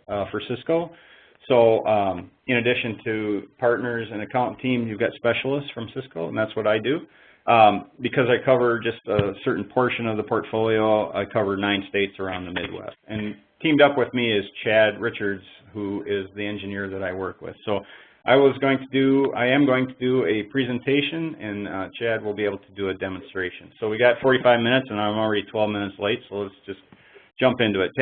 for Cisco. So in addition to partners and account team, you've got specialists from Cisco, and that's what I do. Because I cover just a certain portion of the portfolio, I cover 9 states around the Midwest. And teamed up with me is Chad Richards, who is the engineer that I work with. So I am going to do a presentation, and Chad will be able to do a demonstration. So we got 45 minutes, and I'm already 12 minutes late, so let's just jump into it.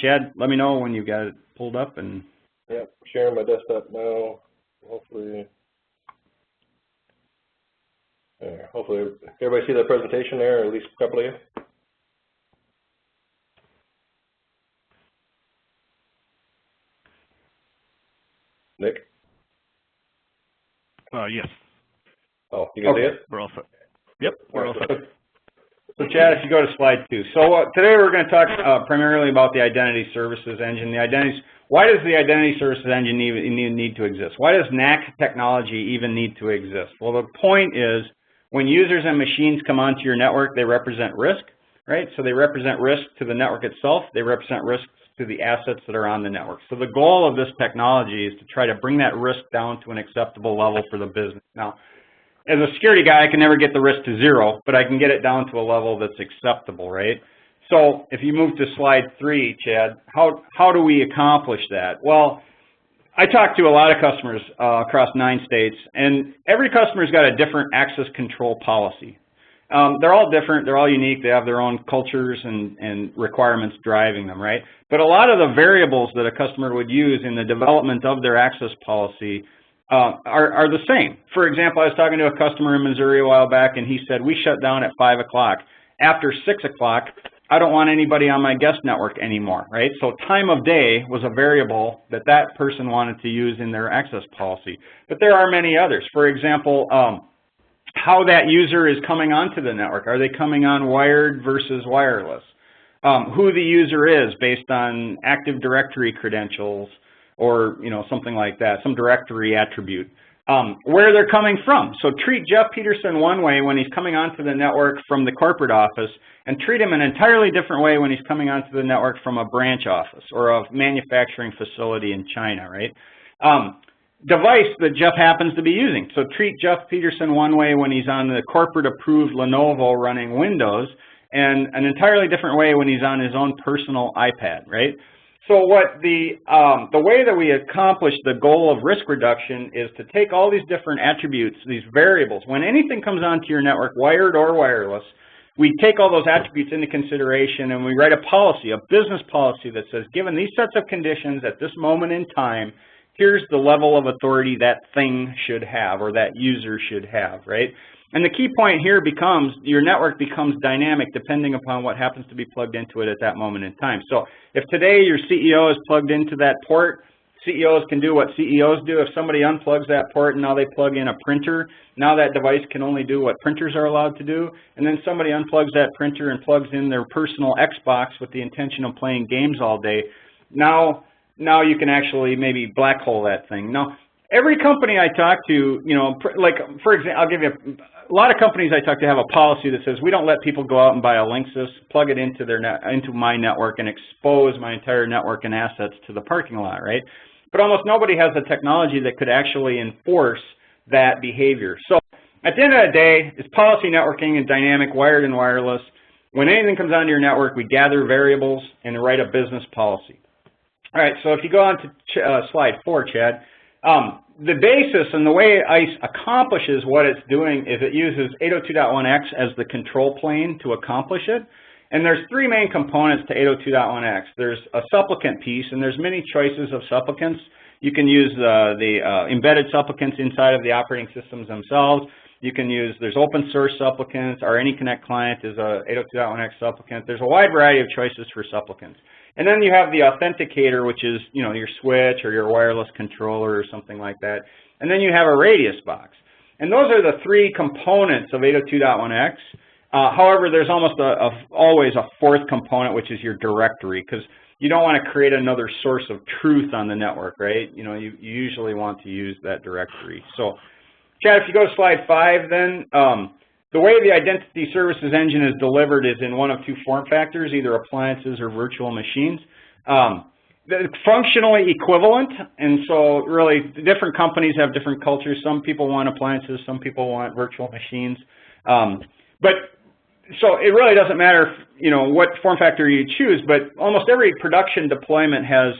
Chad, let me know when you got it pulled up. And yeah, sharing my desktop now. Hopefully everybody see the presentation there, or at least a couple of you. Nick? Yes. Oh, you can see it? We're all set. Yep, we're all set. So Chad, if you go to slide 2. So today we're going to talk primarily about the Identity Services Engine. Why does the Identity Services Engine even need to exist? Why does NAC technology even need to exist? Well, the point is, when users and machines come onto your network, they represent risk, right? So they represent risk to the network itself. They represent risks to the assets that are on the network. So the goal of this technology is to try to bring that risk down to an acceptable level for the business. Now, as a security guy, I can never get the risk to 0, but I can get it down to a level that's acceptable, right? So if you move to slide 3, Chad, how do we accomplish that? Well, I talk to a lot of customers across 9 states, and every customer's got a different access control policy. They're all different, they're all unique, they have their own cultures and requirements driving them, right? But a lot of the variables that a customer would use in the development of their access policy are the same. For example, I was talking to a customer in Missouri a while back, and he said, we shut down at 5 o'clock. After 6 o'clock, I don't want anybody on my guest network anymore, right? So time of day was a variable that that person wanted to use in their access policy. But there are many others. For example, how that user is coming onto the network. Are they coming on wired versus wireless? Who the user is based on Active Directory credentials or something like that, some directory attribute. Where they're coming from. So treat Jeff Peterson one way when he's coming onto the network from the corporate office, and treat him an entirely different way when he's coming onto the network from a branch office or a manufacturing facility in China, right? Device that Jeff happens to be using. So treat Jeff Peterson one way when he's on the corporate approved Lenovo running Windows, and an entirely different way when he's on his own personal iPad, right? So what the way that we accomplish the goal of risk reduction is to take all these different attributes, these variables. When anything comes onto your network, wired or wireless, we take all those attributes into consideration, and we write a policy, a business policy that says, given these sets of conditions at this moment in time, here's the level of authority that thing should have or that user should have, right? And the key point here becomes your network becomes dynamic depending upon what happens to be plugged into it at that moment in time. So if today your CEO is plugged into that port, CEOs can do what CEOs do. If somebody unplugs that port and now they plug in a printer, now that device can only do what printers are allowed to do. And then somebody unplugs that printer and plugs in their personal Xbox with the intention of playing games all day. Now you can actually maybe black hole that thing. Now, every company I talk to, like for example, I'll give you a lot of companies I talk to have a policy that says we don't let people go out and buy a Linksys, plug it into into my network, and expose my entire network and assets to the parking lot, right? But almost nobody has the technology that could actually enforce that behavior. So at the end of the day, it's policy networking and dynamic, wired and wireless. When anything comes onto your network, we gather variables and write a business policy. All right, so if you go on to slide 4, Chad, the basis and the way ISE accomplishes what it's doing is it uses 802.1x as the control plane to accomplish it. And there's 3 main components to 802.1x. There's a supplicant piece, and there's many choices of supplicants. You can use the embedded supplicants inside of the operating systems themselves. You can use, there's open source supplicants. Our AnyConnect client is a 802.1x supplicant. There's a wide variety of choices for supplicants. And then you have the authenticator, which is, your switch or your wireless controller or something like that. And then you have a radius box. And those are the 3 components of 802.1x. However, there's almost always a 4th component, which is your directory, because you don't want to create another source of truth on the network, right? You usually want to use that directory. So, Chad, if you go to slide 5, then the way the Identity Services Engine is delivered is in one of 2 form factors, either appliances or virtual machines. functionally equivalent, and so really different companies have different cultures. Some people want appliances, some people want virtual machines. But so it really doesn't matter, you know, what form factor you choose, but almost every production deployment has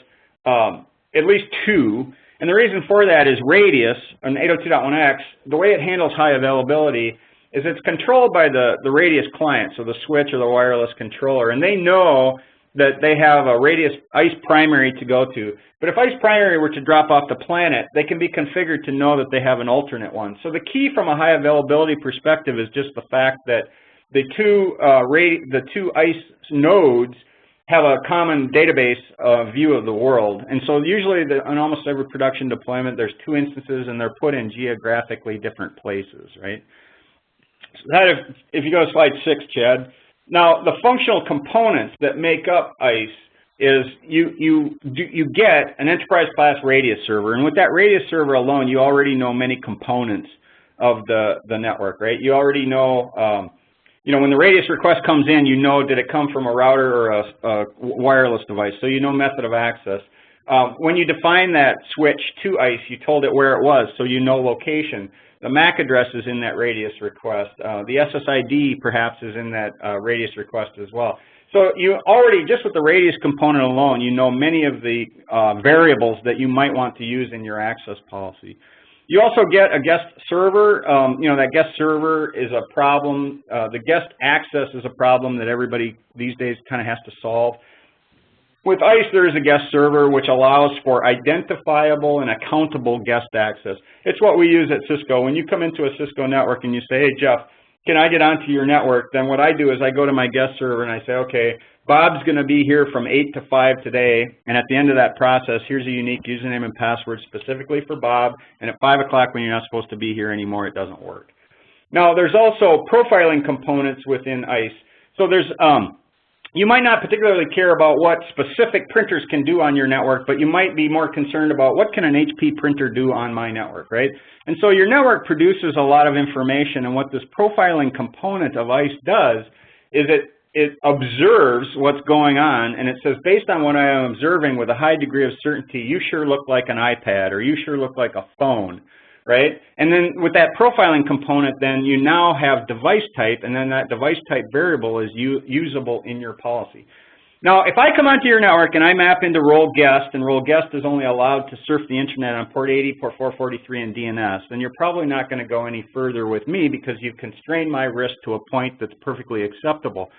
at least two. And the reason for that is Radius, an 802.1x, the way it handles high availability is it's controlled by the Radius client, so the switch or the wireless controller, and they know that they have a Radius ISE primary to go to. But if ISE primary were to drop off the planet, they can be configured to know that they have an alternate one. So the key from a high availability perspective is just the fact that the two ISE nodes have a common database view of the world. And so usually in almost every production deployment, there's two instances and they're put in geographically different places, right? So that if you go to slide 6, Chad. Now, the functional components that make up ISE is you get an enterprise class Radius server, and with that Radius server alone, you already know many components of the network, right? You already know, you know, when the Radius request comes in, you know, did it come from a router or a wireless device, so you know method of access. When you define that switch to ISE, you told it where it was, so you know location. The MAC address is in that Radius request. The SSID perhaps is in that Radius request as well. So you already, just with the Radius component alone, you know many of the variables that you might want to use in your access policy. You also get a guest server. You know, that guest server is a problem. The guest access is a problem that everybody these days kind of has to solve. With ISE, there is a guest server which allows for identifiable and accountable guest access. It's what we use at Cisco. When you come into a Cisco network and you say, hey, Jeff, can I get onto your network? Then what I do is I go to my guest server and I say, okay, Bob's going to be here from 8 to 5 today, and at the end of that process, here's a unique username and password specifically for Bob, and at 5 o'clock when you're not supposed to be here anymore, it doesn't work. Now, there's also profiling components within ISE. So there's you might not particularly care about what specific printers can do on your network, but you might be more concerned about what can an HP printer do on my network, right? And so your network produces a lot of information, and what this profiling component of ISE does is it observes what's going on, and it says, based on what I am observing with a high degree of certainty, you sure look like an iPad, or you sure look like a phone, right? And then with that profiling component, then you now have device type, and then that device type variable is usable in your policy. Now, if I come onto your network and I map into role guest, and role guest is only allowed to surf the internet on port 80, port 443, and DNS, then you're probably not going to go any further with me because you've constrained my risk to a point that's perfectly acceptable.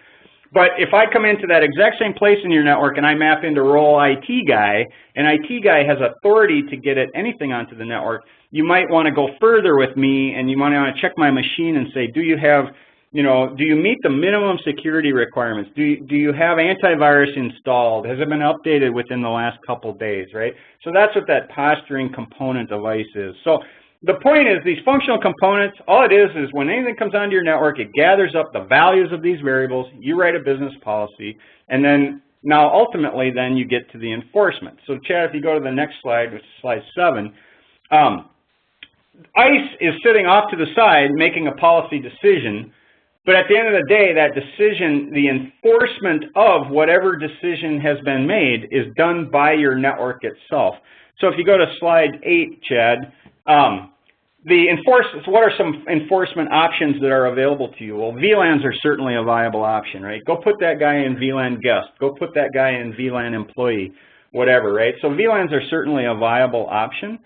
But if I come into that exact same place in your network and I map into role IT guy, and IT guy has authority to get at anything onto the network, you might want to go further with me, and you might want to check my machine and say, do you have, you know, do you meet the minimum security requirements? Do you have antivirus installed? Has it been updated within the last couple days, right? So that's what that posturing component of ISE is. So the point is, these functional components, all it is when anything comes onto your network, it gathers up the values of these variables, you write a business policy, and then now ultimately then you get to the enforcement. So Chad, if you go to the next slide, which is slide 7, ISE is sitting off to the side making a policy decision, but at the end of the day, that decision, the enforcement of whatever decision has been made is done by your network itself. So if you go to slide 8, Chad, what are some enforcement options that are available to you? Well, VLANs are certainly a viable option, right? Go put that guy in VLAN guest. Go put that guy in VLAN employee, whatever, right? So VLANs are certainly a viable option.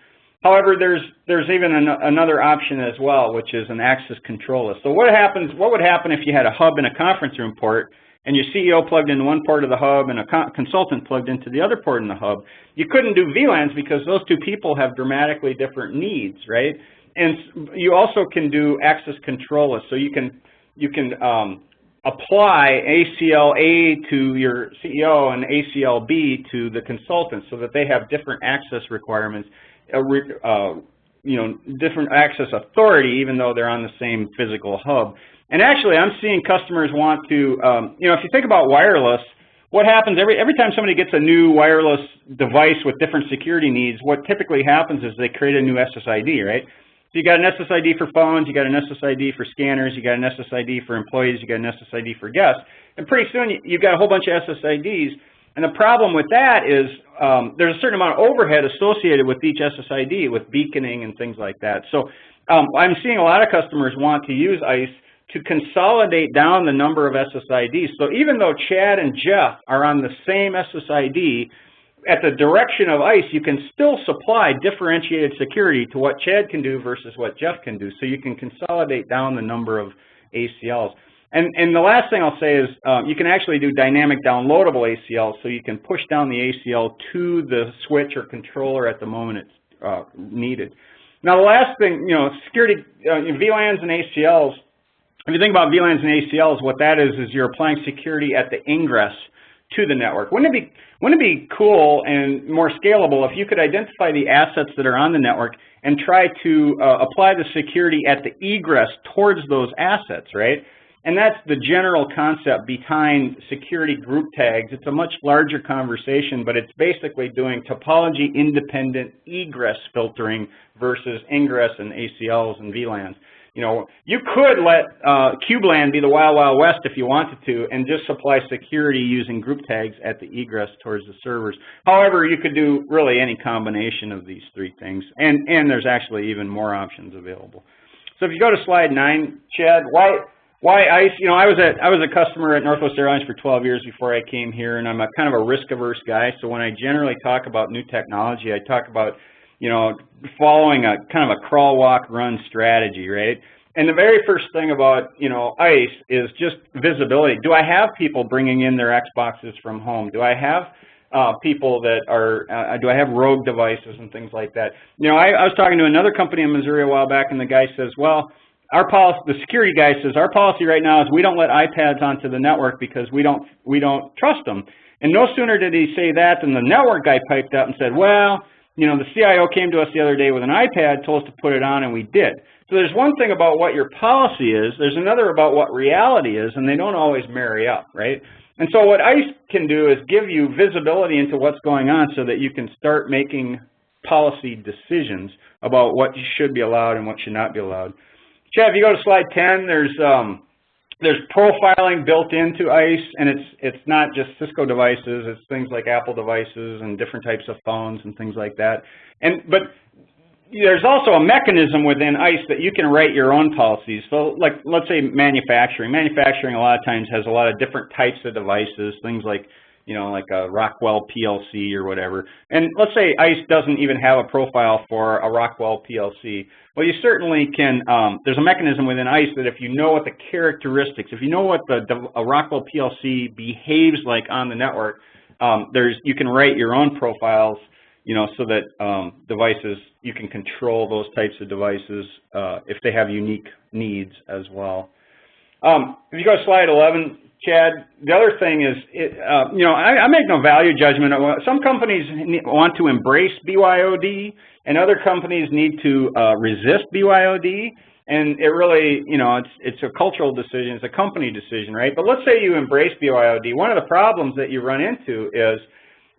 However, there's even another option as well, which is an access control list. So what would happen if you had a hub and a conference room port, and your CEO plugged into one port of the hub and a consultant plugged into the other port in the hub? You couldn't do VLANs because those two people have dramatically different needs, right? And you also can do access control lists. So you can apply ACL A to your CEO and ACL B to the consultant so that they have different access requirements, you know, different access authority, even though they're on the same physical hub. And actually, I'm seeing customers want to, you know, if you think about wireless, what happens every time somebody gets a new wireless device with different security needs, what typically happens is they create a new SSID, right? So you got an SSID for phones, you got an SSID for scanners, you got an SSID for employees, you got an SSID for guests, and pretty soon you've got a whole bunch of SSIDs. And the problem with that is there's a certain amount of overhead associated with each SSID, with beaconing and things like that. So I'm seeing a lot of customers want to use ISE to consolidate down the number of SSIDs. So even though Chad and Jeff are on the same SSID, at the direction of ISE, you can still supply differentiated security to what Chad can do versus what Jeff can do. So you can consolidate down the number of ACLs. And the last thing I'll say is you can actually do dynamic downloadable ACLs, so you can push down the ACL to the switch or controller at the moment it's needed. Now the last thing, security, VLANs and ACLs, if you think about VLANs and ACLs, what that is you're applying security at the ingress to the network. Wouldn't it be cool and more scalable if you could identify the assets that are on the network and try to apply the security at the egress towards those assets, right? And that's the general concept behind security group tags. It's a much larger conversation, but it's basically doing topology independent egress filtering versus ingress and ACLs and VLANs. You could let CubeLAN be the wild, wild west if you wanted to and just supply security using group tags at the egress towards the servers. However, you could do really any combination of these three things, and there's actually even more options available. So if you go to slide 9, Chad, why ISE? I was a customer at Northwest Airlines for 12 years before I came here, and I'm a kind of a risk-averse guy. So when I generally talk about new technology, I talk about following a kind of a crawl, walk, run strategy, right? And the very first thing about ISE is just visibility. Do I have people bringing in their Xboxes from home? Do I have people that are? Do I have rogue devices and things like that? I was talking to another company in Missouri a while back, and the guy says, well, our policy, the security guy says, our policy right now is we don't let iPads onto the network because we don't trust them. And no sooner did he say that than the network guy piped up and said, well, the CIO came to us the other day with an iPad, told us to put it on, and we did. So there's one thing about what your policy is, there's another about what reality is, and they don't always marry up, right? And so what ISE can do is give you visibility into what's going on so that you can start making policy decisions about what should be allowed and what should not be allowed. Chad, if you go to slide 10, there's profiling built into ISE, and it's not just Cisco devices, it's things like Apple devices and different types of phones and things like that. But there's also a mechanism within ISE that you can write your own policies. So like, let's say manufacturing. Manufacturing a lot of times has a lot of different types of devices, things like like a Rockwell PLC or whatever. And let's say ISE doesn't even have a profile for a Rockwell PLC. Well, you certainly can, there's a mechanism within ISE that if you know what the characteristics, if you know what a Rockwell PLC behaves like on the network, you can write your own profiles, so that devices, you can control those types of devices if they have unique needs as well. If you go to slide 11, Chad, the other thing is, I make no value judgment. Some companies want to embrace BYOD, and other companies need to resist BYOD. And it really, it's a cultural decision, it's a company decision, right? But let's say you embrace BYOD. One of the problems that you run into is,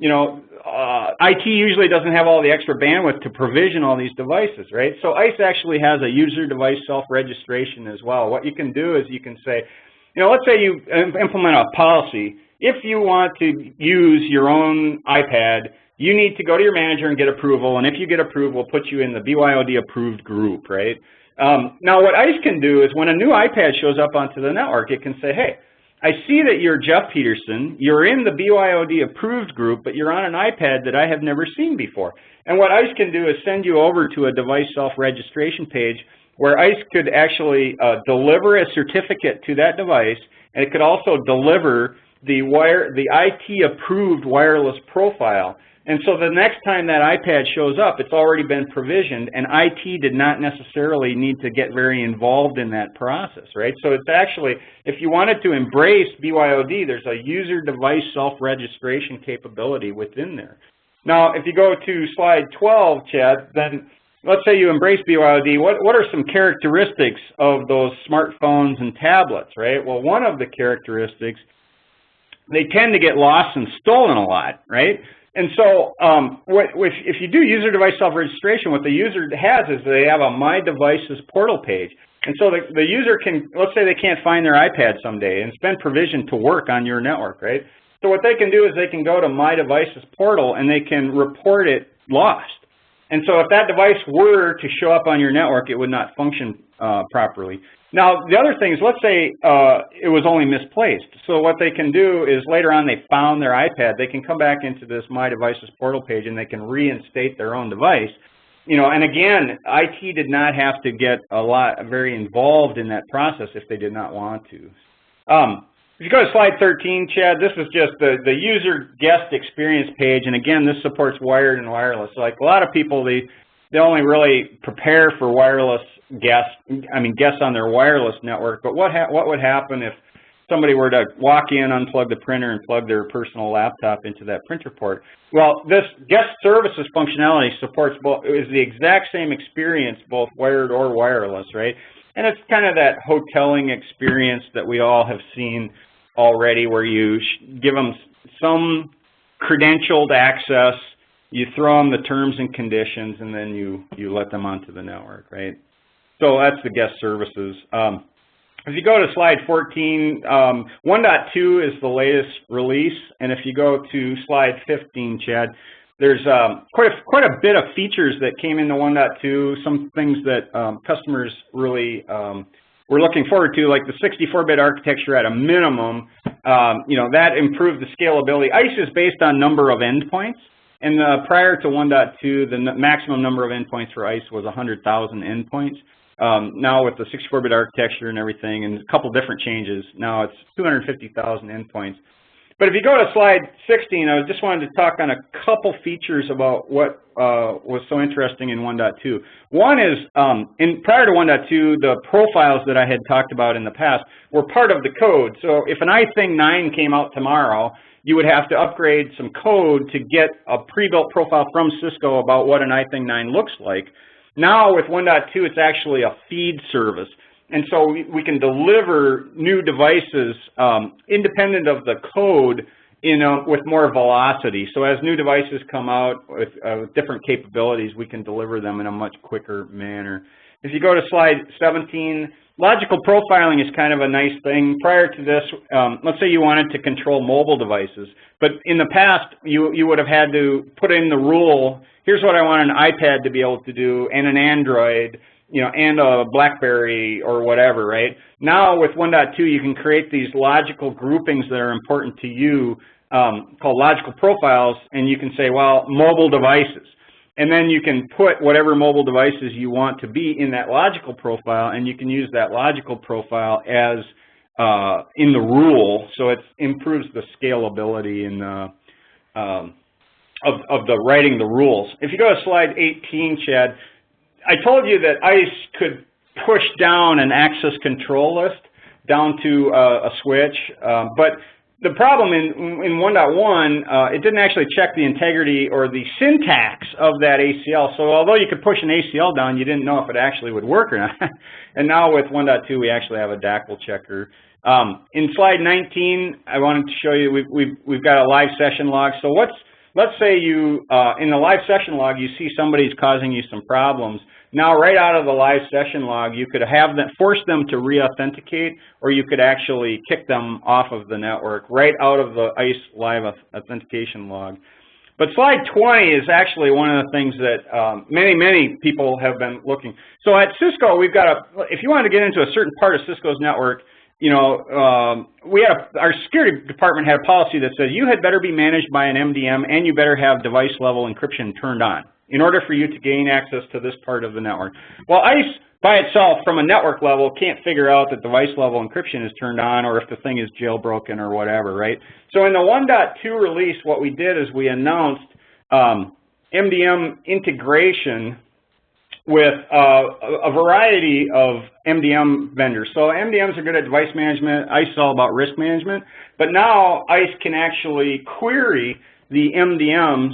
IT usually doesn't have all the extra bandwidth to provision all these devices, right? So ISE actually has a user device self-registration as well. What you can do is you can say, let's say you implement a policy. If you want to use your own iPad, you need to go to your manager and get approval, and if you get approved, we'll put you in the BYOD approved group, right? Now what ISE can do is when a new iPad shows up onto the network, it can say, hey, I see that you're Jeff Peterson, you're in the BYOD approved group, but you're on an iPad that I have never seen before. And what ISE can do is send you over to a device self-registration page where ISE could actually deliver a certificate to that device, and it could also deliver the IT approved wireless profile. And so the next time that iPad shows up, it's already been provisioned, and IT did not necessarily need to get very involved in that process, right? So it's actually, if you wanted to embrace BYOD, there's a user device self-registration capability within there. Now, if you go to slide 12, Chad, then let's say you embrace BYOD, what are some characteristics of those smartphones and tablets, right? Well, one of the characteristics, they tend to get lost and stolen a lot, right? And so if you do user device self-registration, what the user has is they have a My Devices portal page. And so the user can, let's say they can't find their iPad someday, and it's been provisioned to work on your network, right? So what they can do is they can go to My Devices portal and they can report it lost. And so if that device were to show up on your network, it would not function properly. Now, the other thing is, let's say it was only misplaced. So what they can do is later on they found their iPad, they can come back into this My Devices portal page and they can reinstate their own device. You know, and again, IT did not have to get very involved in that process if they did not want to. If you go to slide 13, Chad, this is just the user guest experience page, and again, this supports wired and wireless. So like a lot of people, they only really prepare for wireless guests on their wireless network. But what would happen if somebody were to walk in, unplug the printer, and plug their personal laptop into that printer port? Well, this guest services functionality supports both, is the exact same experience, both wired or wireless, right? And it's kind of that hoteling experience that we all have seen already, where you give them some credentialed access, you throw them the terms and conditions, and then you let them onto the network, right? So that's the guest services. If you go to slide 14, 1.2 is the latest release, and if you go to slide 15, Chad, there's quite a bit of features that came into 1.2, some things that customers really were looking forward to, like the 64-bit architecture at a minimum. You know, that improved the scalability. ISE is based on number of endpoints, and prior to 1.2, the maximum number of endpoints for ISE was 100,000 endpoints. Now with the 64-bit architecture and everything, and a couple different changes, now it's 250,000 endpoints. But if you go to slide 16, I just wanted to talk on a couple features about what was so interesting in 1.2. One is, prior to 1.2, the profiles that I had talked about in the past were part of the code. So if an iThing 9 came out tomorrow, you would have to upgrade some code to get a pre-built profile from Cisco about what an iThing 9 looks like. Now with 1.2, it's actually a feed service. And so we can deliver new devices independent of the code with more velocity. So as new devices come out with different capabilities, we can deliver them in a much quicker manner. If you go to slide 17, logical profiling is kind of a nice thing. Prior to this, let's say you wanted to control mobile devices, but in the past, you would have had to put in the rule, here's what I want an iPad to be able to do, and an Android, you know, and a BlackBerry or whatever, right? Now with 1.2, you can create these logical groupings that are important to you, called logical profiles, and you can say, well, mobile devices. And then you can put whatever mobile devices you want to be in that logical profile, and you can use that logical profile as in the rule, so it improves the scalability in of the writing the rules. If you go to slide 18, Chad, I told you that ISE could push down an access control list down to a switch, but the problem in 1.1, it didn't actually check the integrity or the syntax of that ACL. So although you could push an ACL down, you didn't know if it actually would work or not. And now with 1.2, we actually have a DACL checker. In slide 19, I wanted to show you we've got a live session log. So let's say you in the live session log you see somebody's causing you some problems. Now right out of the live session log, you could have them force them to re-authenticate, or you could actually kick them off of the network right out of the ISE live authentication log. But slide 20 is actually one of the things that many people have been looking. So at Cisco, we've got if you want to get into a certain part of Cisco's network, you know, our security department had a policy that says you had better be managed by an MDM and you better have device level encryption turned on in order for you to gain access to this part of the network. Well, ISE by itself from a network level can't figure out that device level encryption is turned on or if the thing is jailbroken or whatever, right? So in the 1.2 release, what we did is we announced MDM integration with a variety of MDM vendors. So MDMs are good at device management. ISE is all about risk management. But now ISE can actually query the MDMs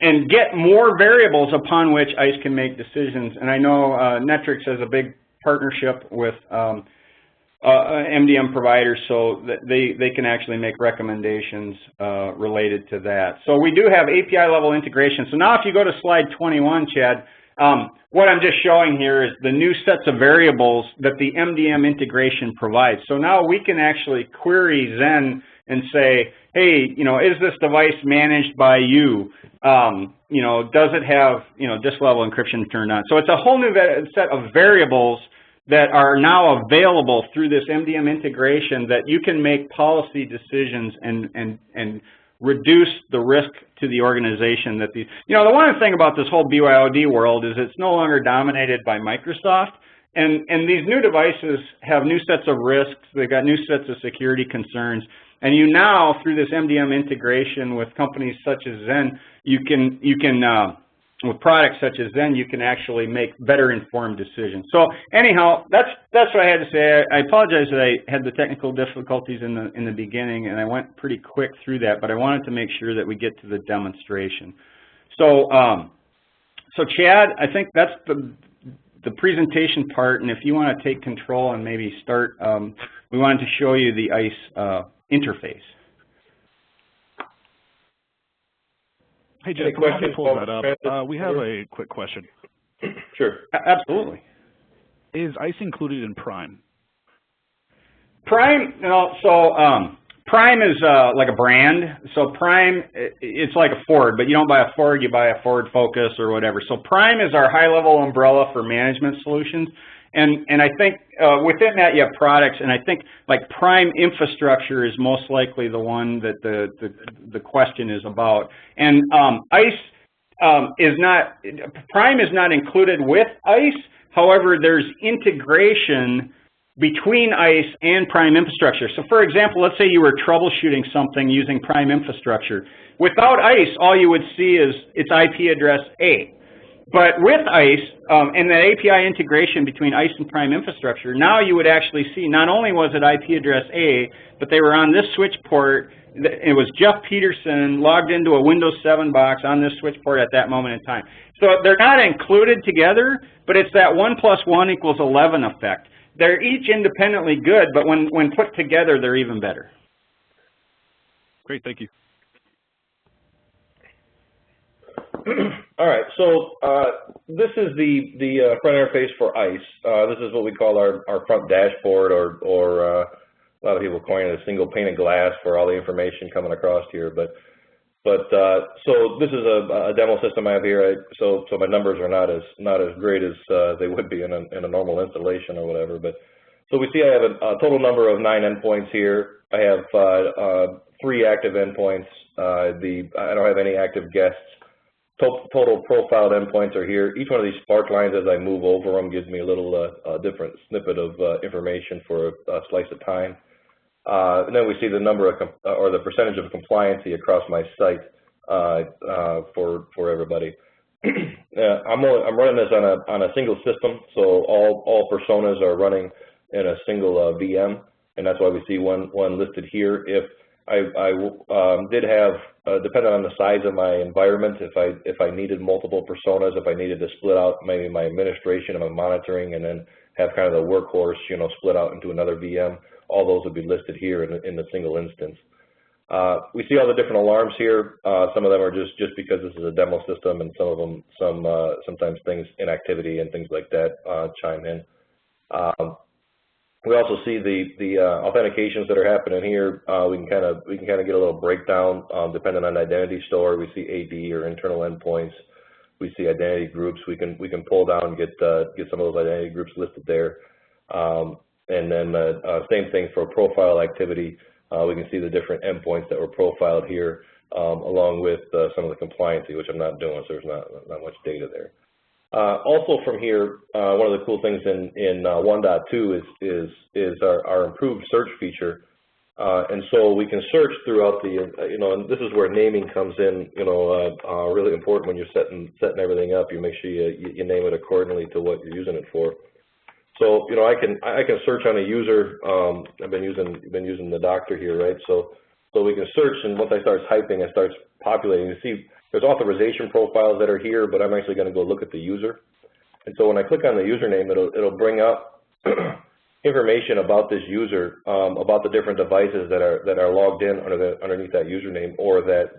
and get more variables upon which ISE can make decisions. And I know Netrix has a big partnership with MDM providers, so that they can actually make recommendations related to that. So we do have API level integration. So now if you go to slide 21, Chad, What I'm just showing here is the new sets of variables that the MDM integration provides. So now we can actually query Xen and say, hey, is this device managed by you? Does it have, disk level encryption turned on? So it's a whole new set of variables that are now available through this MDM integration that you can make policy decisions and reduce the risk to the organization that these, the one thing about this whole BYOD world is it's no longer dominated by Microsoft, and these new devices have new sets of risks, they've got new sets of security concerns, and you now, through this MDM integration with companies such as Xen, you can with products such as Xen, you can actually make better informed decisions. So anyhow, that's what I had to say. I apologize that I had the technical difficulties in the beginning, and I went pretty quick through that, but I wanted to make sure that we get to the demonstration. So, so Chad, I think that's the presentation part, and if you want to take control and maybe start, we wanted to show you the ISE interface. Hey, Jeff, while you pull that up, we have a quick question. Sure. Absolutely. Is ISE included in Prime? Prime, Prime is like a brand. So Prime, it's like a Ford, but you don't buy a Ford, you buy a Ford Focus or whatever. So Prime is our high-level umbrella for management solutions. And I think within that you have products, and I think like Prime infrastructure is most likely the one that the question is about. And ISE is not, Prime is not included with ISE. However, there's integration between ISE and Prime infrastructure. So for example, let's say you were troubleshooting something using Prime infrastructure. Without ISE, all you would see is its IP address A. But with ISE and the API integration between ISE and Prime infrastructure, now you would actually see not only was it IP address A, but they were on this switch port. It was Jeff Peterson logged into a Windows 7 box on this switch port at that moment in time. So they're not included together, but it's that 1 + 1 = 11 effect. They're each independently good, but when put together, they're even better. Great, thank you. All right, so this is the front interface for ISE. This is what we call our front dashboard, or a lot of people coin it a single pane of glass for all the information coming across here. But so this is a demo system I have here. So my numbers are not as great as they would be in a normal installation or whatever. But so we see I have a total number of 9 endpoints here. I have 3 active endpoints. I don't have any active guests. Total profiled endpoints are here. Each one of these spark lines, as I move over them, gives me a little different snippet of information for a slice of time. And then we see the number of, or the percentage of compliancy across my site for everybody. I'm running this on a single system, so all personas are running in a single VM, and that's why we see one listed here. If I did have, depending on the size of my environment, if I needed multiple personas, if I needed to split out maybe my administration and my monitoring, and then have kind of the workhorse, split out into another VM, all those would be listed here in the single instance. We see all the different alarms here. Some of them are just because this is a demo system, and some of them, sometimes things, inactivity and things like that chime in. We also see the authentications that are happening here. We can kind of get a little breakdown depending on identity store. We see AD or internal endpoints. We see identity groups. We can pull down and get some of those identity groups listed there. And then same thing for profile activity. We can see the different endpoints that were profiled here, along with some of the compliancy, which I'm not doing, so there's not much data there. Also from here, one of the cool things in 1.2 is our improved search feature, and so we can search throughout the, and this is where naming comes in, really important when you're setting everything up. You make sure you name it accordingly to what you're using it for. So I can search on a user. I've been using the doctor here, right? So we can search, and once I start typing, it starts populating. You see, there's authorization profiles that are here, but I'm actually going to go look at the user. And so when I click on the username, it'll bring up information about this user, about the different devices that are logged in underneath that username, or that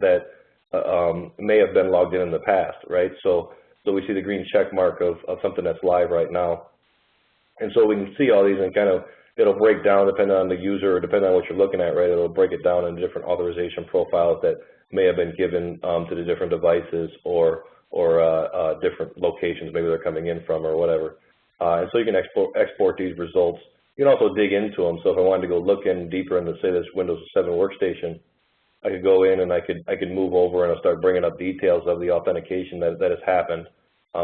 may have been logged in the past, right? So So we see the green check mark of something that's live right now. And so we can see all these and kind of, it'll break down depending on the user or depending on what you're looking at, right? It'll break it down into different authorization profiles that may have been given to the different devices or different locations maybe they're coming in from or whatever. And so you can export these results. You can also dig into them. So if I wanted to go look in deeper into, say, this Windows 7 workstation, I could go in and I could move over and I'll start bringing up details of the authentication that has happened.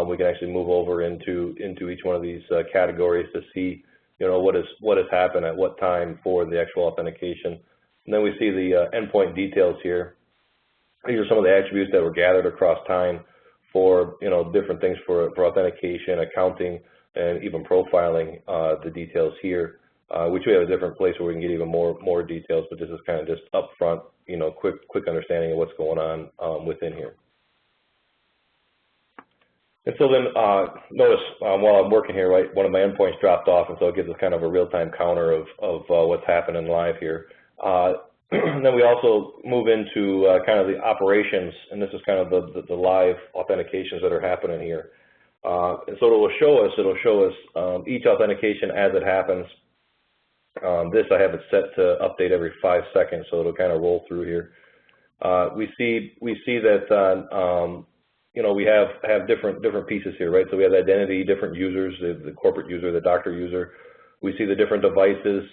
We can actually move over into each one of these categories to see, you know, what has happened at what time for the actual authentication. And then we see the endpoint details here. These are some of the attributes that were gathered across time for, you know, different things for authentication, accounting, and even profiling the details here, which we have a different place where we can get even more details, but this is kind of just upfront, you know, quick understanding of what's going on within here. And so then notice while I'm working here, right, one of my endpoints dropped off, and so it gives us kind of a real-time counter of what's happening live here. And then we also move into kind of the operations, and this is kind of the live authentications that are happening here. And so it'll show us each authentication as it happens. This I have it set to update every 5 seconds, so it'll kind of roll through here. We see that you know, we have different pieces here, right? So we have identity, different users, the corporate user, the doctor user. We see the different devices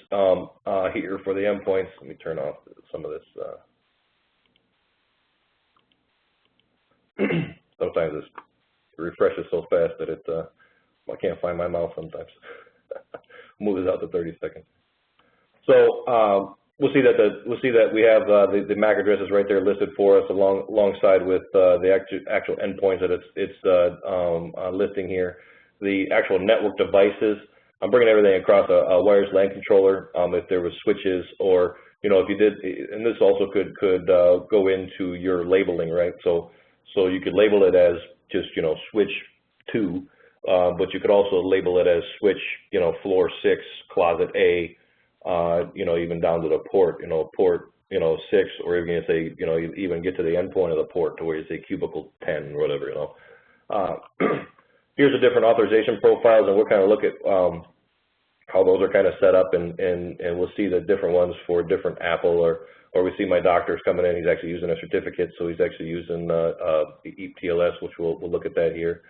here for the endpoints. Let me turn off some of this. Sometimes it refreshes so fast that it I can't find my mouse sometimes. Moves out to 30 seconds. So we'll see that we have the MAC addresses right there listed for us alongside with the actual endpoints that it's listing here. The actual network devices. I'm bringing everything across a wireless LAN controller. If there was switches, or you know, if you did, and this also could go into your labeling, right? So you could label it as just, you know, switch 2, but you could also label it as switch, you know, floor 6, closet A, you know, even down to the port, you know, port, you know, 6, or even say, you know, even get to the endpoint of the port to where you say cubicle 10 or whatever, you know. Here's the different authorization profiles, and we'll kind of look at how those are kind of set up, and we'll see the different ones for different Apple, or we see my doctor's coming in, he's actually using a certificate, so he's actually using the TLS, which we'll look at that here.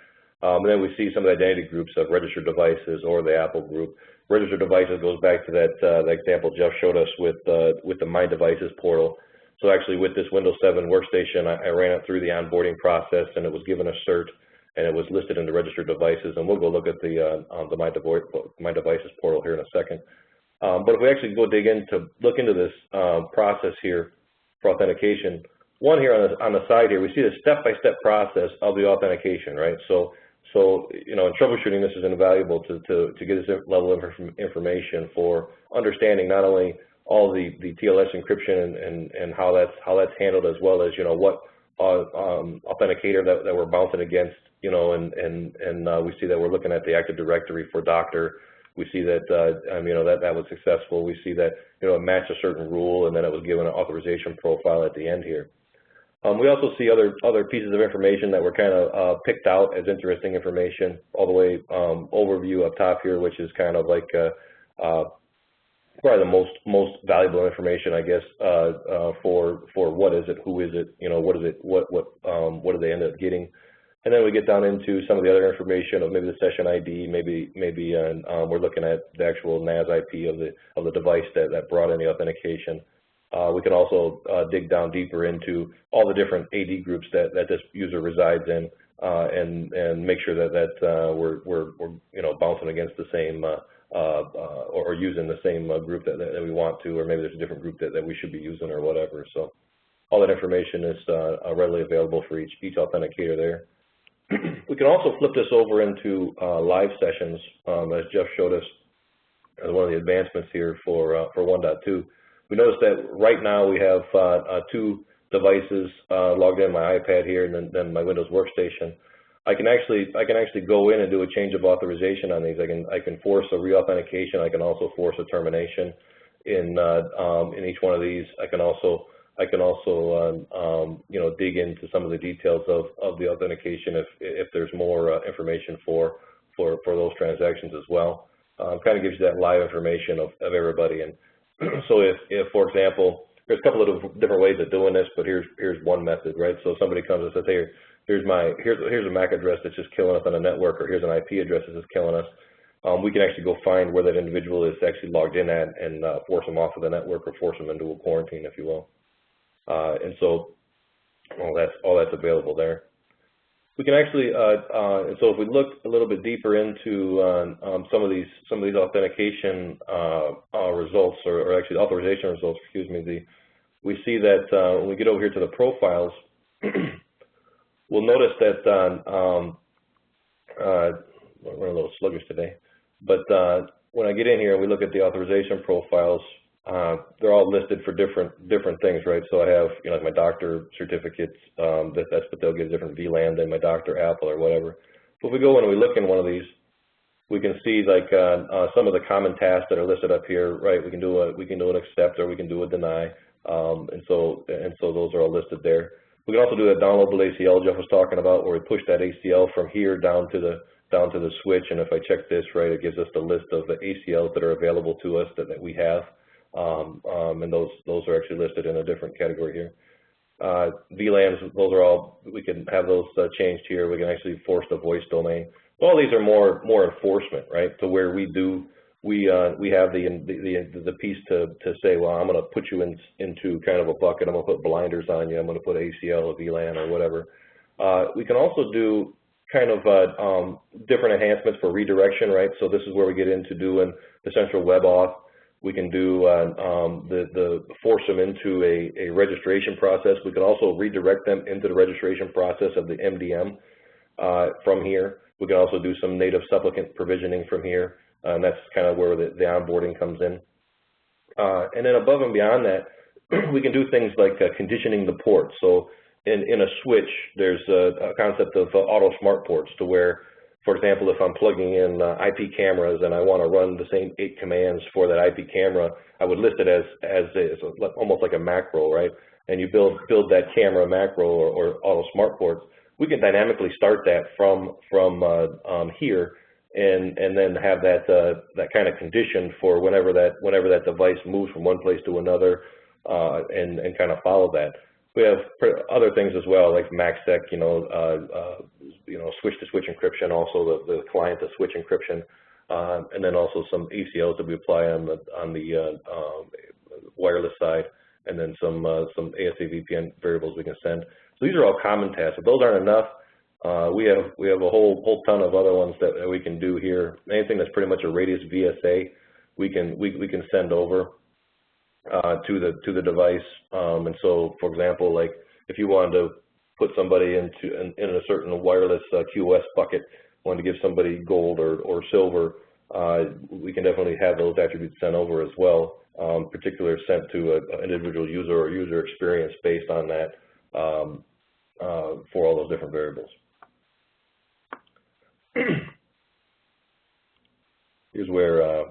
And then we see some of the identity groups of registered devices or the Apple group. Registered devices goes back to that example Jeff showed us with the My Devices portal. So actually with this Windows 7 workstation, I ran it through the onboarding process, and it was given a cert, and it was listed in the registered devices, and we'll go look at the My Devices portal here in a second. But if we actually go look into this process here for authentication, one here on the side here, we see the step-by-step process of the authentication, right? So you know, in troubleshooting, this is invaluable to get this level of information for understanding not only all the TLS encryption and how that's handled, as well as, you know, what authenticator that we're bouncing against, you know, and we see that we're looking at the Active Directory for doctor. We see that you know, that was successful. We see that, you know, it matched a certain rule, and then it was given an authorization profile at the end here. We also see other pieces of information that were kind of picked out as interesting information, all the way overview up top here, which is kind of like probably the most valuable information, I guess, for what is it, who is it, you know, what is it, what do they end up getting. And then we get down into some of the other information of maybe the session ID, maybe we're looking at the actual NAS IP of the device that brought in the authentication. We can also dig down deeper into all the different AD groups that this user resides in, and make sure that we're you know, bouncing against the same or using the same group that we want to, or maybe there's a different group that we should be using or whatever. So all that information is readily available for each authenticator there. We can also flip this over into live sessions, as Jeff showed us as one of the advancements here for 1.2. We notice that right now we have 2 devices logged in, my iPad here, and then my Windows workstation. I can actually go in and do a change of authorization on these. I can force a reauthentication. I can also force a termination in each one of these. I can also I can also, you know, dig into some of the details of the authentication if there's more information for those transactions as well. Kind of gives you that live information of everybody. And so if, for example, there's a couple of different ways of doing this, but here's one method, right? So somebody comes and says, hey, here's a MAC address that's just killing us on a network, or here's an IP address that's just killing us. We can actually go find where that individual is actually logged in at and force them off of the network or force them into a quarantine, if you will. And so all that's available there. We can actually, and so if we look a little bit deeper into some of these authentication results, or actually authorization results, excuse me, we see that when we get over here to the profiles, we'll notice that we're a little sluggish today, but when I get in here and we look at the authorization profiles, they're all listed for different things, right? So I have, you know, like my doctor certificates, that's what they'll get, a different VLAN than my doctor Apple or whatever. But if we go in and we look in one of these, we can see like some of the common tasks that are listed up here, right? We can do an accept, or we can do a deny, and so those are all listed there. We can also do that downloadable ACL Jeff was talking about, where we push that ACL from here down to the switch, and if I check this, right, it gives us the list of the ACLs that are available to us that we have. And those are actually listed in a different category here. VLANs, those are all, we can have those changed here. We can actually force the voice domain. All these are more enforcement, right? To where we have the piece to say, well, I'm going to put you into kind of a bucket. I'm going to put blinders on you. I'm going to put ACL, a VLAN, or whatever. We can also do kind of different enhancements for redirection, right? So this is where we get into doing the central web auth. We can do force them into a registration process. We can also redirect them into the registration process of the MDM from here. We can also do some native supplicant provisioning from here, and that's kind of where the onboarding comes in. And then above and beyond that, we can do things like conditioning the port. So in a switch, there's a concept of auto smart ports, to where, for example, if I'm plugging in IP cameras and I want to run the same 8 commands for that IP camera, I would list it as almost like a macro, right? And you build that camera macro or auto smart ports. We can dynamically start that from here, and then have that kind of condition for whenever that device moves from one place to another, and kind of follow that. We have other things as well, like MACsec, switch-to-switch encryption, also the client-to-switch encryption, and then also some ACLs that we apply on the wireless side, and then some ASA VPN variables we can send. So these are all common tasks. If those aren't enough, we have a whole ton of other ones that we can do here. Anything that's pretty much a radius VSA, we can send over to the device. And so, for example, like if you wanted to put somebody in a certain wireless QoS bucket, wanted to give somebody gold or silver, we can definitely have those attributes sent over as well, particularly sent to an individual user or user experience based on that, for all those different variables. Here's where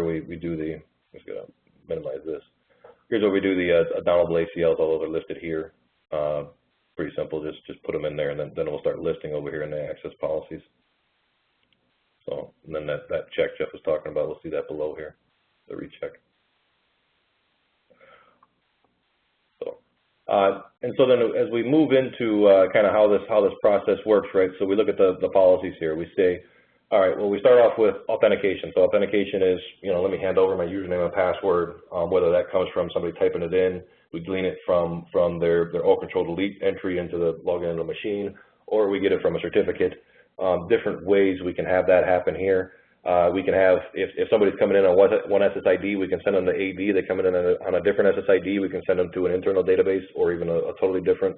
we do the, I'm just going to minimize this. Here's where we do the downloadable ACLs. All those are listed here. Pretty simple. Just put them in there, and then it will start listing over here in the access policies. So, and then that check Jeff was talking about, we'll see that below here, the recheck. So, and so then as we move into kind of how this process works, right? So we look at the policies here. We say, all right, well, we start off with authentication. So authentication is, let me hand over my username and password, whether that comes from somebody typing it in, we glean it from their all control delete entry into the login into the machine, or we get it from a certificate. Different ways we can have that happen here. We can have, if somebody's coming in on one SSID, we can send them the AD. They come in on a different SSID, we can send them to an internal database or even a totally different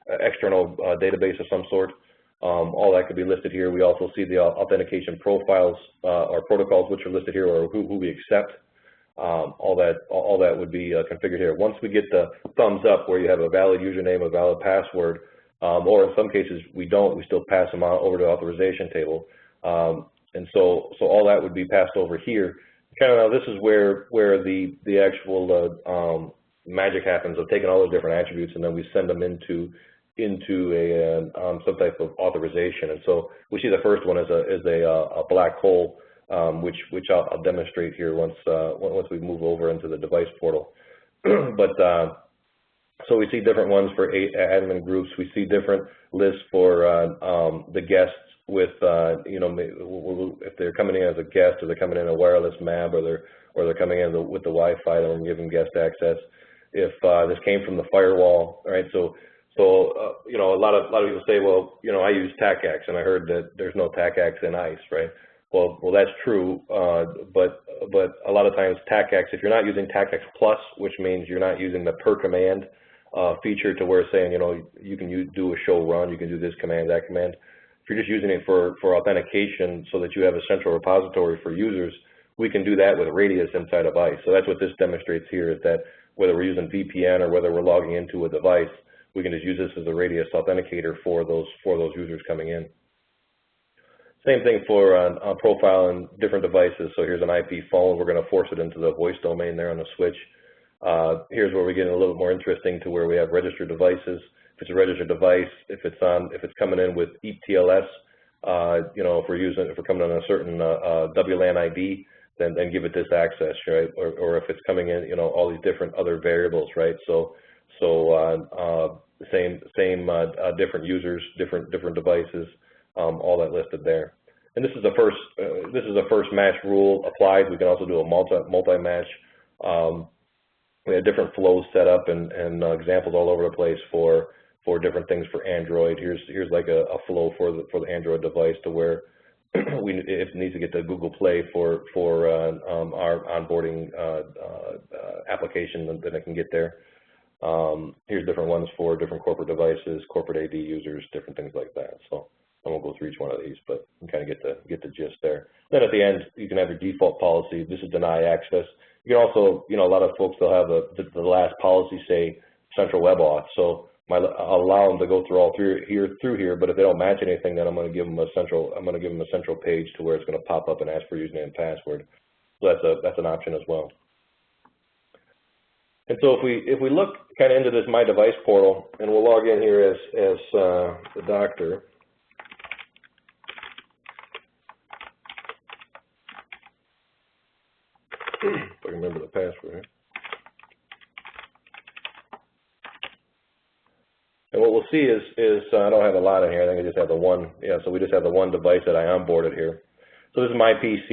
external database of some sort. All that could be listed here. We also see the authentication profiles or protocols which are listed here, or who we accept. All that would be configured here. Once we get the thumbs up where you have a valid username, a valid password, or in some cases we don't, we still pass them on over to the authorization table. And so all that would be passed over here, kind of now this is where the actual magic happens of taking all those different attributes, and then we send them into a some type of authorization. And so we see the first one as a black hole, which I'll demonstrate here once we move over into the device portal. But so we see different ones for admin groups. We see different lists for the guests with you know, if they're coming in as a guest, or they're coming in a wireless MAB, or they're coming in with the Wi-Fi, then we're giving guest access. If this came from the firewall, right? So you know, a lot of people say, well, you know, I use TACACS, and I heard that there's no TACACS in ISE, right? Well, that's true, but a lot of times TACACS, if you're not using TACACS Plus, which means you're not using the per command feature, to where saying, you know, you can do a show run, you can do this command, that command. If you're just using it for authentication, so that you have a central repository for users, we can do that with Radius inside of ISE. So that's what this demonstrates here, is that whether we're using VPN or whether we're logging into a device, we can just use this as a Radius authenticator for those users coming in. Same thing for profile and different devices. So here's an IP phone. We're going to force it into the voice domain there on the switch. Here's where we get a little more interesting, to where we have registered devices. If it's a registered device, if it's coming in with ETLS, you know, if we're coming on a certain WLAN ID, then give it this access, right? Or if it's coming in, you know, all these different other variables, right? So same different users, different devices, all that listed there. And this is the first match rule applied. We can also do a multi-match. We have different flows set up and examples all over the place for different things for Android. Here's like a flow for the Android device, to where if it needs to get to Google Play for our onboarding application, then it can get there. Here's different ones for different corporate devices, corporate AD users, different things like that. So I won't go through each one of these, but you can kind of get the gist there. Then at the end, you can have your default policy. This is deny access. You can also, you know, a lot of folks, they'll have the last policy say central web auth. So I'll allow them to go through all through here, but if they don't match anything, then I'm going to give them a central page, to where it's going to pop up and ask for username and password. So that's an option as well. And so if we look kind of into this My Device portal, and we'll log in here as the doctor. If I can remember the password. And what we'll see is I don't have a lot in here. I think I just have the one. Yeah, so we just have the one device that I onboarded here. So this is my PC.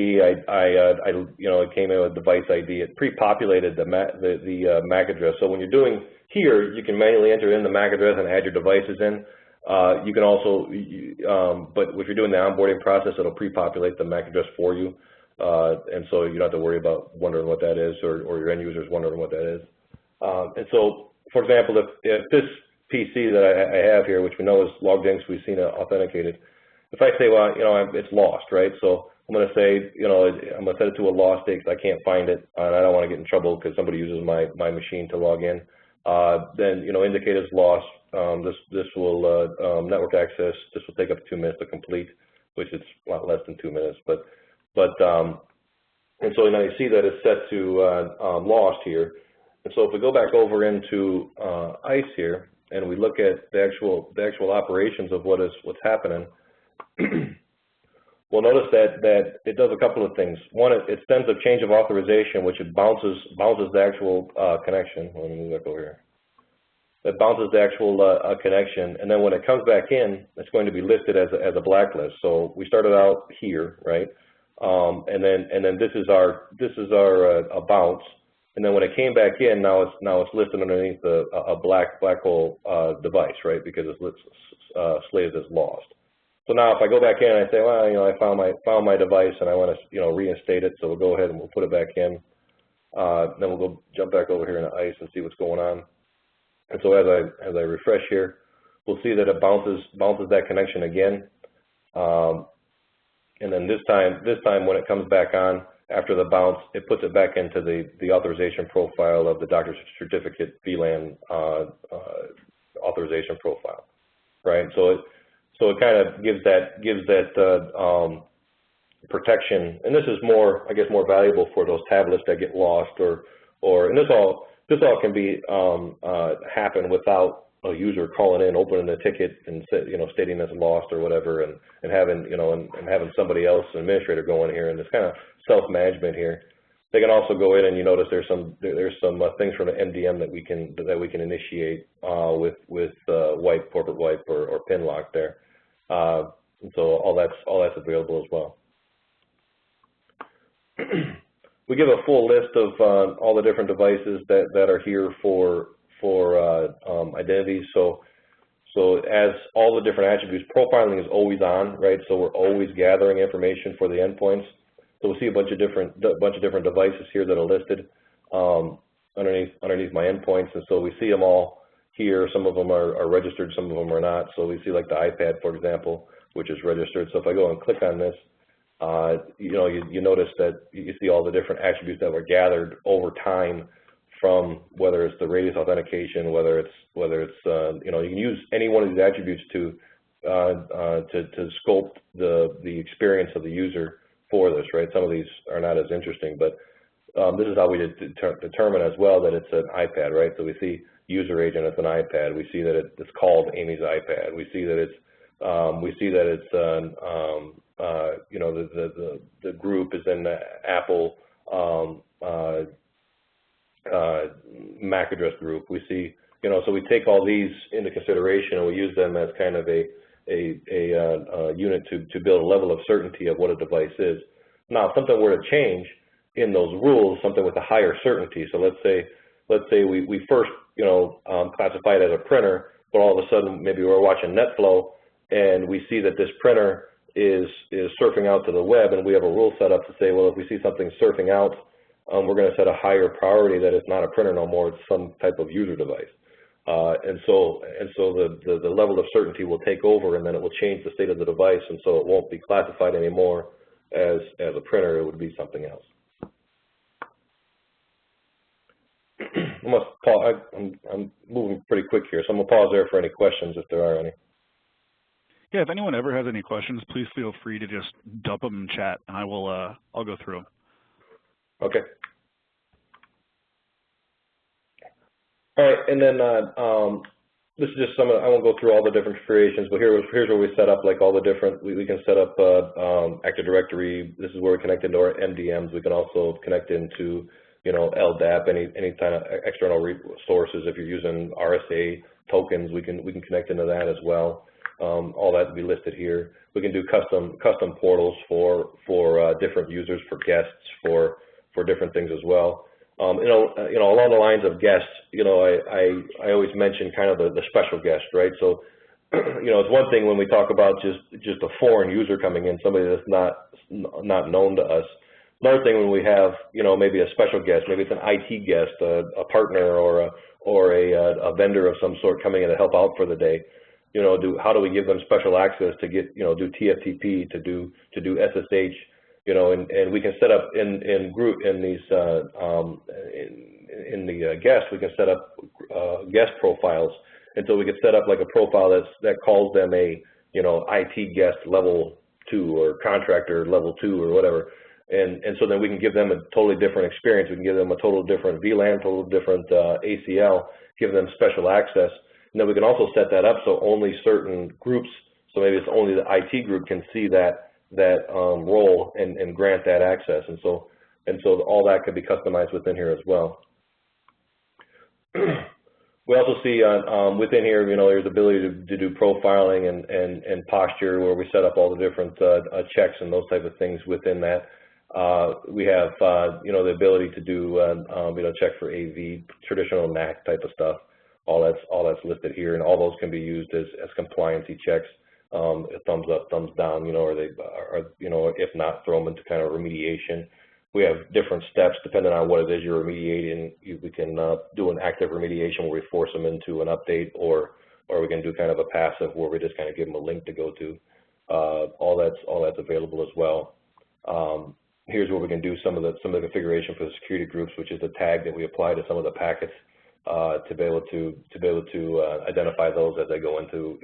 You know, it came in with device ID. It pre-populated the MAC address. So when you're doing here, you can manually enter in the MAC address and add your devices in. You can also, but if you're doing the onboarding process, it'll pre-populate the MAC address for you, and so you don't have to worry about wondering what that is, or your end users wondering what that is. And so, for example, if this PC that I have here, which we know is logged in, because we've seen it authenticated. If I say, well, you know, it's lost, right? So I'm going to say, you know, I'm going to set it to a lost state because I can't find it, and I don't want to get in trouble because somebody uses my machine to log in. Then, you know, indicate as lost. This will network access. This will take up to 2 minutes to complete, which is a lot less than 2 minutes. And so now you see that it's set to lost here. And so if we go back over into ISE here, and we look at the actual operations of what's happening, we'll notice that it does a couple of things. One, it sends a change of authorization, which it bounces the actual connection. Let me move back over here. It bounces the actual connection, and then when it comes back in, it's going to be listed as a blacklist. So we started out here, right? And then this is our bounce. And then when it came back in, now it's listed underneath a black hole device, right? Because it's slated as lost. So now if I go back in and I say, well, you know, I found my device and I want to, you know, reinstate it, so we'll go ahead and we'll put it back in. Then we'll go jump back over here into ISE and see what's going on. And so as I refresh here, we'll see that it bounces that connection again. And then this time when it comes back on, after the bounce, it puts it back into the authorization profile of the doctor's certificate VLAN authorization profile, right? So it kind of gives that protection, and this is more, I guess, more valuable for those tablets that get lost, and this all can be happen without a user calling in, opening a ticket, and stating it's lost or whatever, and having and having somebody else, an administrator, go in here, and this kind of self-management here. They can also go in, and you notice there's some things from the MDM that we can initiate with wipe, corporate wipe, or pin lock there, and so all that's available as well. We give a full list of all the different devices that are here for identities. So as all the different attributes, profiling is always on, right? So we're always gathering information for the endpoints. So we'll see a bunch of different devices here that are listed underneath my endpoints, and so we see them all here. Some of them are registered, some of them are not. So we see like the iPad, for example, which is registered. So if I go and click on this, you notice that you see all the different attributes that were gathered over time from whether it's the radius authentication, whether it's you can use any one of these attributes to scope the experience of the user for this, right? Some of these are not as interesting, but this is how we determine as well that it's an iPad, right? So we see user agent, it's an iPad. We see that it's called Amy's iPad. We see that it's the group is in the Apple MAC address group. We see, so we take all these into consideration, and we use them as kind of a unit to build a level of certainty of what a device is. Now, if something were to change in those rules, something with a higher certainty. So let's say we first classify it as a printer, but all of a sudden maybe we're watching NetFlow and we see that this printer is surfing out to the web, and we have a rule set up to say, well, if we see something surfing out, we're going to set a higher priority that it's not a printer no more, it's some type of user device. And so the level of certainty will take over, and then it will change the state of the device, and so it won't be classified anymore as a printer, it would be something else. I'm moving pretty quick here, so I'm going to pause there for any questions if there are any. Yeah, if anyone ever has any questions, please feel free to just dump them in chat, and I'll go through them. Okay. All right, and then this is just I won't go through all the different configurations, but here's where we set up like all the different, we can set up Active Directory. This is where we connect into our MDMs. We can also connect into, LDAP, any kind of external sources. If you're using RSA tokens, we can connect into that as well. All that will be listed here. We can do custom portals for different users, for guests, for different things as well. Along the lines of guests, I always mention kind of the special guest, right? So, it's one thing when we talk about just a foreign user coming in, somebody that's not known to us. Another thing when we have, maybe a special guest, maybe it's an IT guest, a partner or a vendor of some sort coming in to help out for the day. How do we give them special access to get, do TFTP, to do SSH, and we can set up in these in the guest, we can set up guest profiles, and so we could set up like a profile that calls them a IT guest level 2 or contractor level 2 or whatever, and so then we can give them a totally different experience. We can give them a total different VLAN, total different ACL, give them special access. And then we can also set that up so only certain groups, so maybe it's only the IT group can see that role and grant that access, and so all that could be customized within here as well. We also see within here, there's the ability to do profiling and posture, where we set up all the different checks and those type of things within that. We have the ability to do check for AV, traditional NAC type of stuff. All that's listed here, and all those can be used as compliancy checks. Thumbs up, thumbs down, or they are, if not, throw them into kind of remediation. We have different steps depending on what it is you're remediating. We can do an active remediation where we force them into an update, or we can do kind of a passive where we just kind of give them a link to go to. All that's available as well. Here's where we can do some of the configuration for the security groups, which is the tag that we apply to some of the packets to be able to identify those as they go into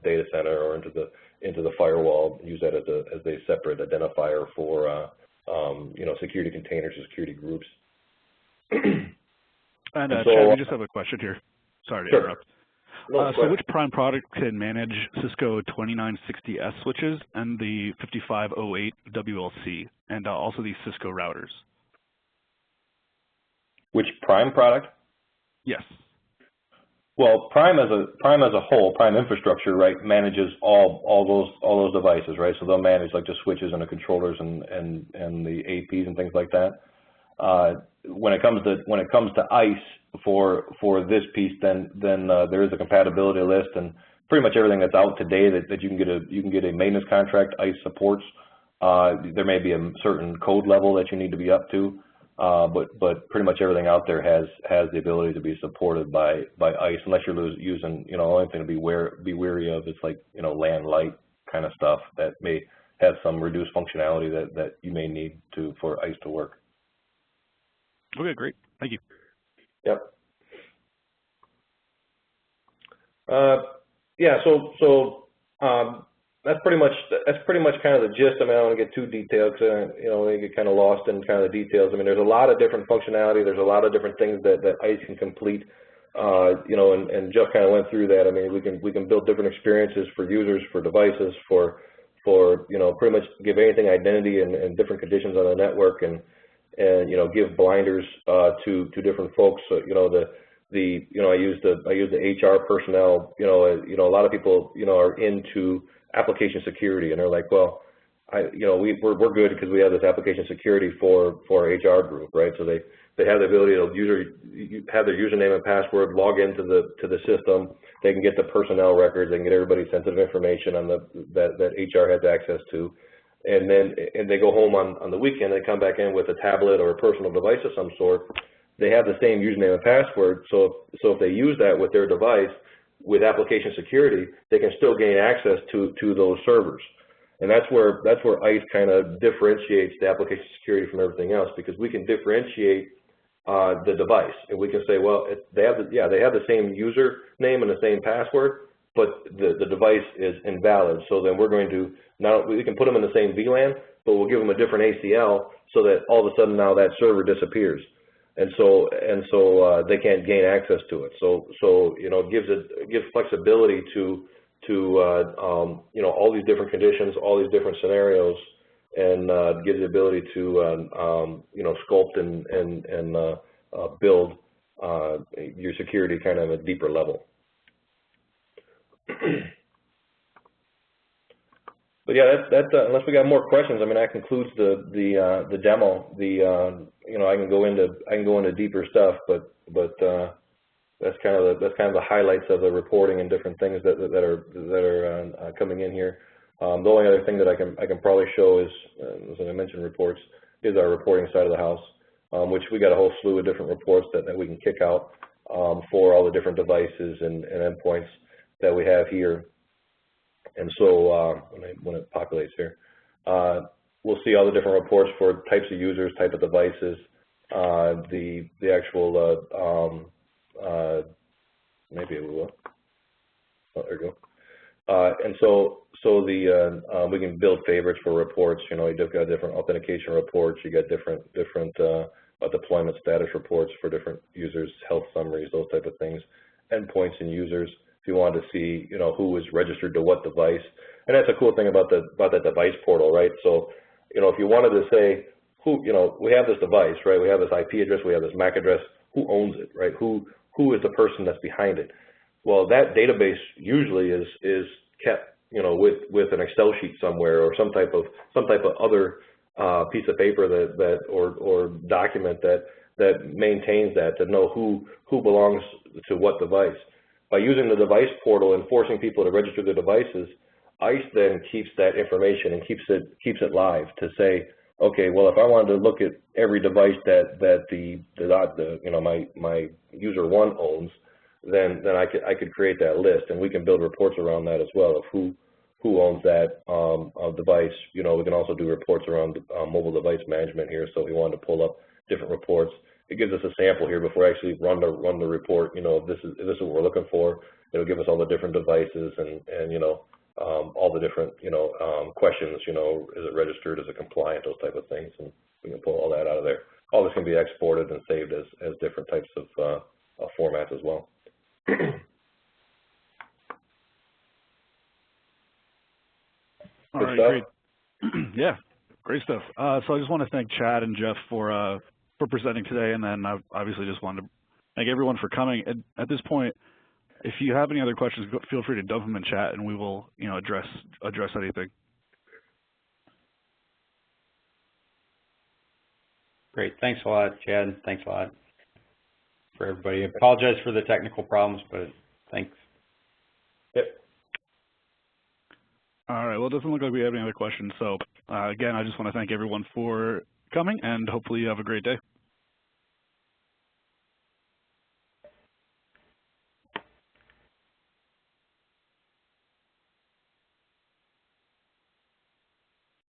data center or into the firewall. Use that as a separate identifier for security containers or security groups. And so, Chad, we just have a question here. Sorry to interrupt. No, so which Prime product can manage Cisco 2960S switches and the 5508 WLC, and also these Cisco routers? Which Prime product? Yes. Well, Prime as a whole, Prime infrastructure, right, manages all those devices, right? So they'll manage like the switches and the controllers and the APs and things like that. When it comes to ISE for this piece, then there is a compatibility list, and pretty much everything that's out today that you can get a maintenance contract ISE supports. There may be a certain code level that you need to be up to, but pretty much everything out there has the ability to be supported by ISE, unless you're using, the only thing to be wary of is like, LAN light kind of stuff that may have some reduced functionality that you may need for ISE to work. Okay, great. Thank you. Yep. Yeah. So that's pretty much kind of the gist. I mean, I don't want to get too detailed because they get kind of lost in kind of the details. I mean, there's a lot of different functionality. There's a lot of different things that ISE can complete. And Jeff kind of went through that. I mean, we can build different experiences for users, for devices, for pretty much give anything identity and different conditions on the network, and give blinders to different folks. So, I use the HR personnel. A lot of people are into application security, and they're like, well, we're good because we have this application security for our HR group, right? So they have the ability to have their username and password, log into the system. They can get the personnel records, they can get everybody's sensitive information on that HR has access to. And they go home on the weekend, they come back in with a tablet or a personal device of some sort. They have the same username and password, so if they use that with their device with application security, they can still gain access to those servers. And that's where ISE kind of differentiates the application security from everything else, because we can differentiate the device, and we can say, well, they have the same username and the same password, but the device is invalid. So then we're going to, we can put them in the same VLAN, but we'll give them a different ACL so that all of a sudden now that server disappears, and so they can't gain access to it. So it gives flexibility to all these different conditions, all these different scenarios, and gives the ability to sculpt and build your security kind of at a deeper level. But yeah, that's unless we got more questions, I mean, that concludes the demo. I can go into deeper stuff, but that's kind of the highlights of the reporting and different things that are coming in here. The only other thing that I can probably show is, as I mentioned, reports, is our reporting side of the house, which we got a whole slew of different reports that we can kick out for all the different devices and endpoints that we have here. And so when it populates here, we'll see all the different reports for types of users, type of devices, the actual, maybe it will. Oh, there we go. And so we can build favorites for reports. You've got different authentication reports. You got different deployment status reports for different users, health summaries, those type of things, endpoints and users. If you wanted to see, who was registered to what device, and that's a cool thing about that device portal, right? So, if you wanted to say who, we have this device, right? We have this IP address, we have this MAC address. Who owns it, right? Who is the person that's behind it? Well, that database usually is kept, with an Excel sheet somewhere, or some type of other piece of paper or document that maintains that, to know who belongs to what device. By using the device portal and forcing people to register their devices, ISE then keeps that information and keeps it live to say, okay, well, if I wanted to look at every device that my user one owns, then I could create that list, and we can build reports around that as well of who owns that device. We can also do reports around mobile device management here. So if we wanted to pull up different reports, it gives us a sample here before I actually run the report. You know, if this is what we're looking for, it'll give us all the different devices and you know, all the different, you know, questions, you know, is it registered, is it compliant, those type of things, and we can pull all that out of there. All this can be exported and saved as different types of formats as well. All right, great. Yeah, great stuff. So I just want to thank Chad and Jeff for presenting today, and then I obviously just wanted to thank everyone for coming. At this point, if you have any other questions, feel free to dump them in chat, and we will, you know, address anything. Great. Thanks a lot, Chad. Thanks a lot for everybody. I apologize for the technical problems, but thanks. Yep. All right. Well, it doesn't look like we have any other questions. So, again, I just want to thank everyone for coming, and hopefully you have a great day.